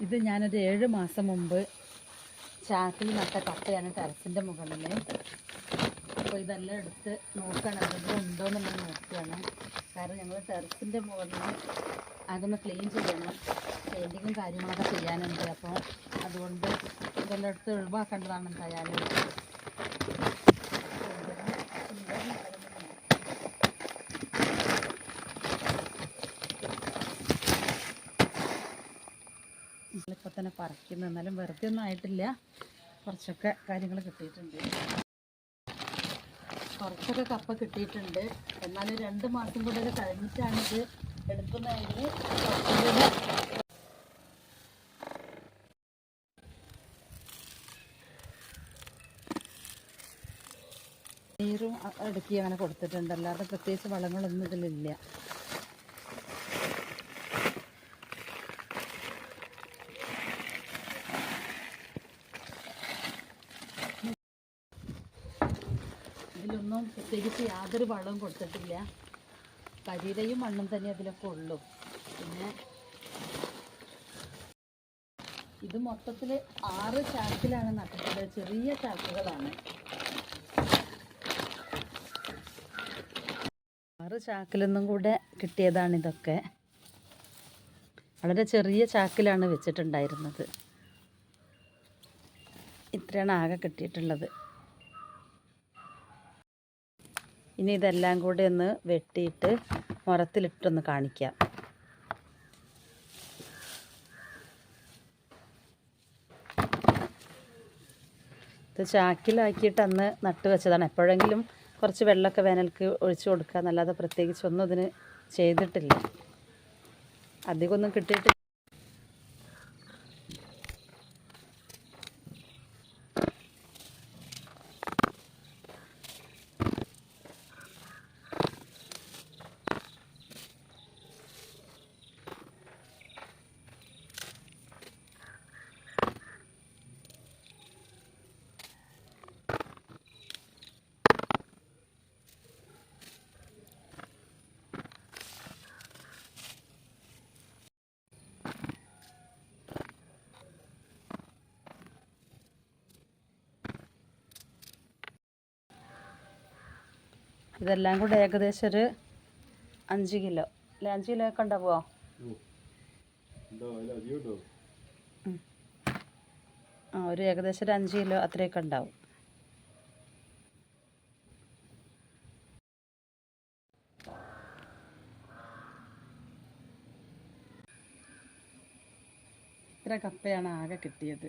ഇത് ഞാനൊരു 7 മാസം മുമ്പ് ചാക്കിൽ നട്ട കപ്പയാണ് ടെറസിൻ്റെ മുകളിൽ. അപ്പോൾ ഇതെല്ലാം എടുത്ത് നോക്കുകയാണ്, എന്തെങ്കിലും ഉണ്ടോ എന്നുള്ളത് നോക്കുകയാണ്. കാരണം ഞങ്ങൾ ടെറസിൻ്റെ മുകളിൽ അതൊന്ന് ക്ലീൻ ചെയ്യണം, പെയിൻറ്റിങ്ങും കാര്യങ്ങളൊക്കെ ചെയ്യാനുണ്ട്. അപ്പോൾ അതുകൊണ്ട് ഇതെല്ലാം എടുത്ത് ഒഴിവാക്കേണ്ടതാണ് എന്തായാലും. ഇപ്പോൾ തന്നെ പറിക്കുന്നു, എന്നാലും വെറുതെ ഒന്നും ആയിട്ടില്ല. കുറച്ചൊക്കെ കാര്യങ്ങൾ കിട്ടിയിട്ടുണ്ട്, കുറച്ചൊക്കെ കപ്പ കിട്ടിയിട്ടുണ്ട്. എന്നാലും 2 മാസം കൂടെ കഴിഞ്ഞിട്ടാണിത് എടുക്കുന്നതെങ്കിൽ കുറച്ചുകൂടെ നീരും അടുക്കി അങ്ങനെ കൊടുത്തിട്ടുണ്ട്. അല്ലാതെ പ്രത്യേകിച്ച് വളങ്ങളൊന്നും ഇതിലില്ല. ഇതിലൊന്നും പ്രത്യേകിച്ച് യാതൊരു വളവും കൊടുത്തിട്ടില്ല. കരിയിലയും മണ്ണും തന്നെ അതിലൊക്കെ ഉള്ളൂ. പിന്നെ ഇത് മൊത്തത്തിൽ 6 ചാക്കിലാണ് നട്ടിട്ടുള്ളത്. ചെറിയ ചാക്കുകളാണ്. 6 ചാക്കിൽ നിന്നും കൂടെ കിട്ടിയതാണിതൊക്കെ. വളരെ ചെറിയ ചാക്കിലാണ് വെച്ചിട്ടുണ്ടായിരുന്നത്. ഇത്രയാണ് ആകെ കിട്ടിയിട്ടുള്ളത്. ഇനി ഇതെല്ലാം കൂടെ ഒന്ന് വെട്ടിയിട്ട് മുറത്തിലിട്ടൊന്ന് കാണിക്കാം. ഇത് ചാക്കിലാക്കിയിട്ട് അന്ന് നട്ട് വെച്ചതാണ്. എപ്പോഴെങ്കിലും കുറച്ച് വെള്ളമൊക്കെ വേനൽക്ക് ഒഴിച്ചു കൊടുക്കുക എന്നല്ലാതെ പ്രത്യേകിച്ചൊന്നും ഇതിന് ചെയ്തിട്ടില്ല. അധികമൊന്നും കിട്ടിയിട്ടില്ല. ഇതെല്ലാം കൂടെ ഏകദേശം ഒരു 5 കിലോ അല്ലെ, 5 കിലോ ഒക്കെ ഉണ്ടാവുമോ? ഒരു ഏകദേശം ഒരു 5 കിലോ അത്രയൊക്കെ ഉണ്ടാവും. ഇത്ര കപ്പയാണ് ആകെ കിട്ടിയത്.